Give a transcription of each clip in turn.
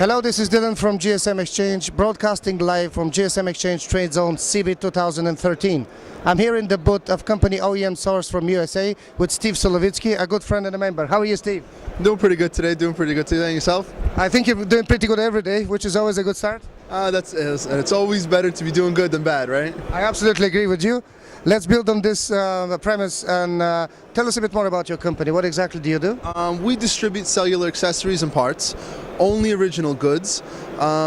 Hello, this is Dilyan from gsmExchange, broadcasting live from gsmExchange TradeZone CeBIT 2013. I'm here in the booth of company OEM Source from USA with Steve Stolovitsky, a good friend and a member. How are you, Steve? Doing pretty good today, And yourself? I think you're doing pretty good every day, which is always a good start. It's always better to be doing good than bad, right? I absolutely agree with you. Let's build on this premise and tell us a bit more about your company. What exactly do you do? We distribute cellular accessories and parts, only original goods.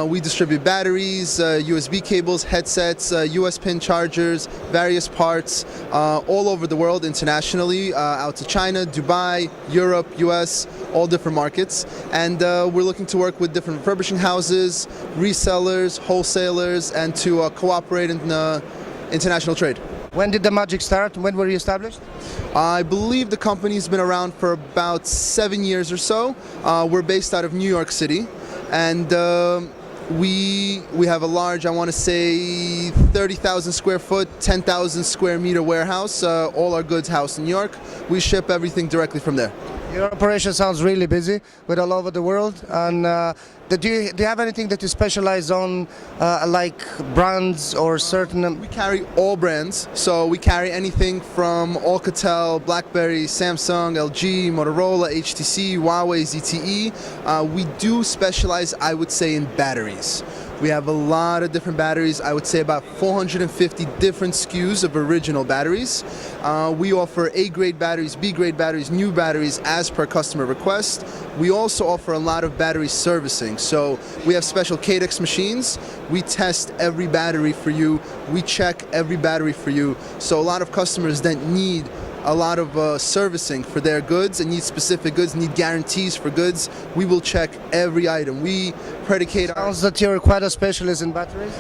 We distribute batteries, USB cables, headsets, US pin chargers, various parts all over the world internationally, out to China, Dubai, Europe, US, all different markets. And we're looking to work with different refurbishing houses, resellers, wholesalers, and to cooperate in international trade. When did the magic start? When were you established? I believe the company's been around for about 7 years or so. We're based out of New York City, and we have a large, I want to say 30,000 square foot, 10,000 square meter warehouse. All our goods housed in New York. We ship everything directly from there. Your operation sounds really busy with all over the world. And do you have anything that you specialize on, like brands or certain? We carry all brands. So we carry anything from Alcatel, BlackBerry, Samsung, LG, Motorola, HTC, Huawei, ZTE. We do specialize, I would say, in batteries. We have a lot of different batteries. I would say about 450 different SKUs of original batteries. We offer A-grade batteries, B-grade batteries, new batteries as per customer request. We also offer a lot of battery servicing. So we have special Cadex machines. We test every battery for you. We check every battery for you. So a lot of customers that need a lot of servicing for their goods and need specific goods, need guarantees for goods, we will check every item. We predicate Sounds that you're quite a specialist in batteries?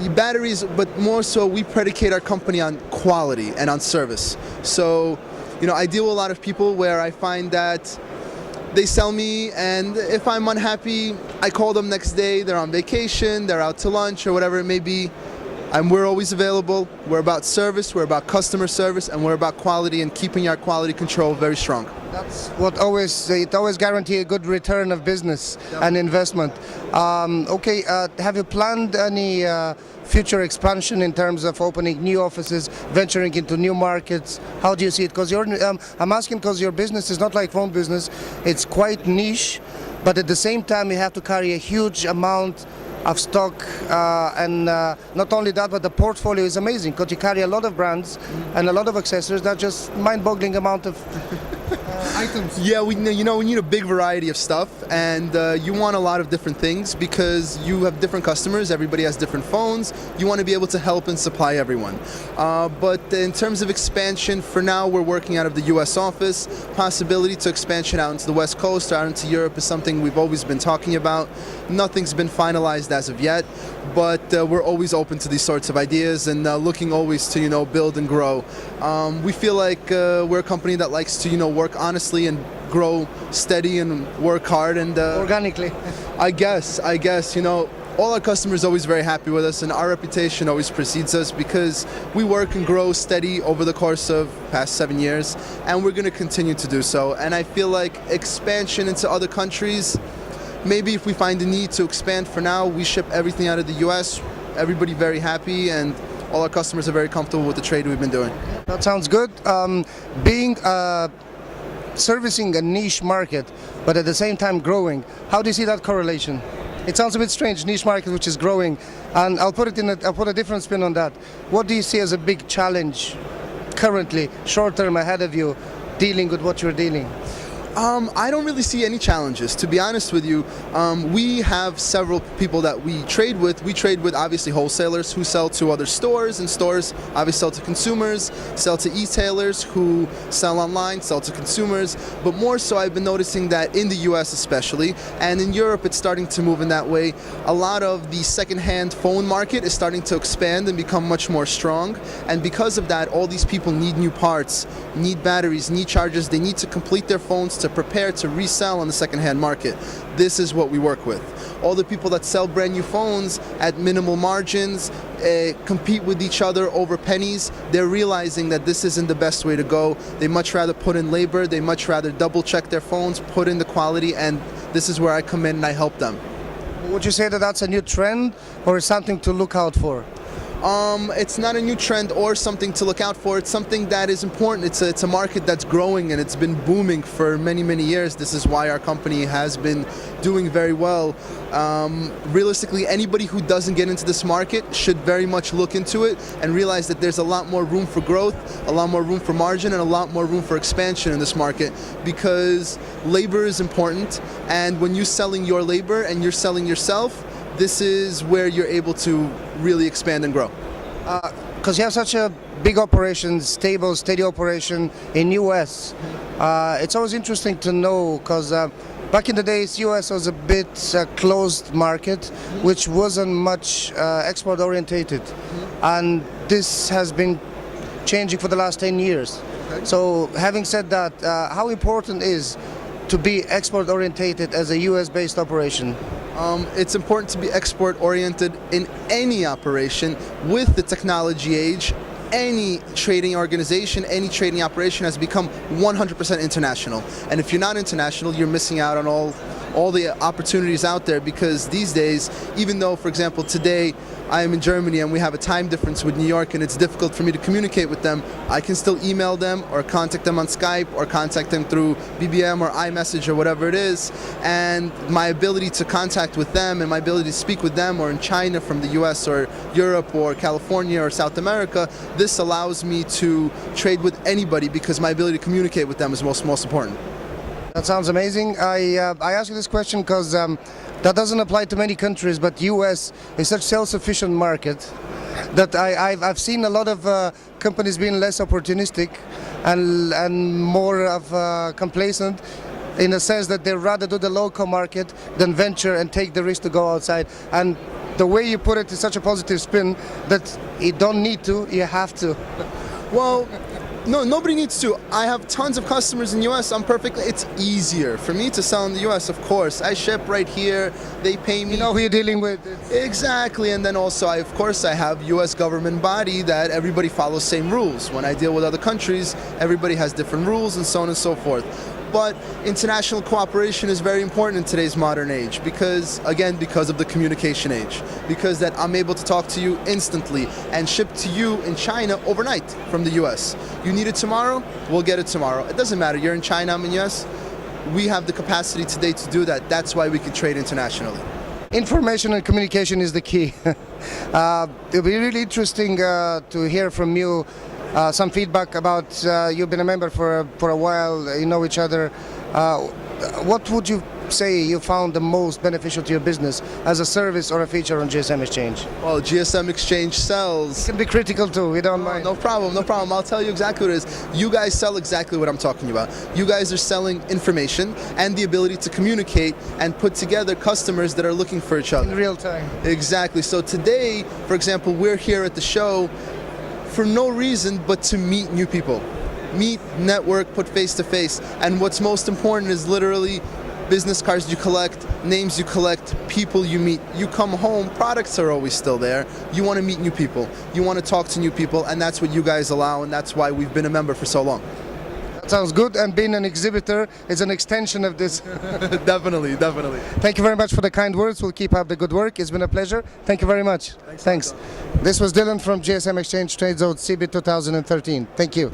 Batteries, but more so we predicate our company on quality and on service. So, I deal with a lot of people where I find that they sell me, and if I'm unhappy, I call them next day, they're on vacation, they're out to lunch or whatever it may be. And we're always available. We're about service, we're about customer service, and we're about quality and keeping our quality control very strong. That's what it always guarantees a good return of business and investment. Have you planned any future expansion in terms of opening new offices, venturing into new markets? How do you see it? Because I'm asking because your business is not like phone business. It's quite niche, but at the same time you have to carry a huge amount of stock, and not only that, but the portfolio is amazing because you carry a lot of brands and a lot of accessories. That's just mind-boggling amount of items. Yeah, we need a big variety of stuff, and you want a lot of different things because you have different customers. Everybody has different phones. You want to be able to help and supply everyone. But in terms of expansion, for now we're working out of the U.S. office. Possibility to expansion out into the West Coast or out into Europe is something we've always been talking about. Nothing's been finalized as of yet, but we're always open to these sorts of ideas and looking always to build and grow. We feel like we're a company that likes to work honestly and grow steady and work hard and organically. I guess all our customers are always very happy with us, and our reputation always precedes us because we work and grow steady over the course of past 7 years, and we're going to continue to do so. And I feel like expansion into other countries, maybe if we find the need to expand, for now we ship everything out of the US, everybody very happy, and all our customers are very comfortable with the trade we've been doing. That sounds good. Servicing a niche market, but at the same time growing, how do you see that correlation? It sounds a bit strange, niche market which is growing, and I'll put a different spin on that. What do you see as a big challenge currently, short term ahead of you, dealing with what you're dealing? I don't really see any challenges, to be honest with you. We have several people that we trade with. We trade with obviously wholesalers who sell to other stores, and stores obviously sell to consumers, sell to e-tailers who sell online, sell to consumers. But more so, I've been noticing that in the US especially, and in Europe it's starting to move in that way. A lot of the second-hand phone market is starting to expand and become much more strong. And because of that, all these people need new parts, need batteries, need chargers. They need to complete their phones to prepare to resell on the second-hand market. This is what we work with. All the people that sell brand new phones at minimal margins, compete with each other over pennies, they're realizing that this isn't the best way to go. They much rather put in labor, they much rather double check their phones, put in the quality, and this is where I come in and I help them. Would you say that that's a new trend or something to look out for? It's not a new trend or something to look out for. It's something that is important. It's a market that's growing and it's been booming for many, many years. This is why our company has been doing very well. Realistically, anybody who doesn't get into this market should very much look into it and realize that there's a lot more room for growth, a lot more room for margin, and a lot more room for expansion in this market, because labor is important, and when you're selling your labor and you're selling yourself, this is where you're able to really expand and grow. Because you have such a big operation, stable, steady operation in US. It's always interesting to know, because back in the days, US was a bit closed market, which wasn't much export orientated, and this has been changing for the last 10 years. So having said that, how important is to be export orientated as a US based operation? It's important to be export oriented in any operation. With the technology age, any trading organization, any trading operation has become 100% international. And if you're not international, you're missing out on all the opportunities out there, because these days, even though, for example, today I am in Germany and we have a time difference with New York and it's difficult for me to communicate with them, I can still email them or contact them on Skype or contact them through BBM or iMessage or whatever it is, and my ability to contact with them and my ability to speak with them, or in China from the US or Europe or California or South America, this allows me to trade with anybody because my ability to communicate with them is most important. That sounds amazing. I ask you this question because that doesn't apply to many countries, but US is such self-sufficient market that I've seen a lot of companies being less opportunistic and more of complacent, in a sense that they rather do the local market than venture and take the risk to go outside. And the way you put it is such a positive spin that you don't need to, you have to. Well, no, nobody needs to. I have tons of customers in the US. It's easier for me to sell in the US, of course. I ship right here. They pay me. You know who you're dealing with. Exactly. And then also, I have US government body that everybody follows same rules. When I deal with other countries, everybody has different rules and so on and so forth. But international cooperation is very important in today's modern age because of the communication age. Because that I'm able to talk to you instantly and ship to you in China overnight from the US. You need it tomorrow, we'll get it tomorrow. It doesn't matter, you're in China, I'm in US. We have the capacity today to do that. That's why we can trade internationally. Information and communication is the key. It'll be really interesting to hear from you some feedback about, you've been a member for a while, you know each other. What would you say you found the most beneficial to your business as a service or a feature on gsmExchange? Well, gsmExchange sells. It can be critical too, we don't mind. No problem, no problem. I'll tell you exactly what it is. You guys sell exactly what I'm talking about. You guys are selling information and the ability to communicate and put together customers that are looking for each other. In real time. Exactly. So today, for example, we're here at the show for no reason but to meet new people. Meet, network, put face to face. And what's most important is literally business cards you collect, names you collect, people you meet. You come home, products are always still there. You want to meet new people. You want to talk to new people, and that's what you guys allow, and that's why we've been a member for so long. That sounds good, and being an exhibitor is an extension of this. Definitely, definitely. Thank you very much for the kind words. We'll keep up the good work. It's been a pleasure. Thank you very much. Thanks. This was Dilyan from gsmExchange TradeZone CeBIT 2013. Thank you.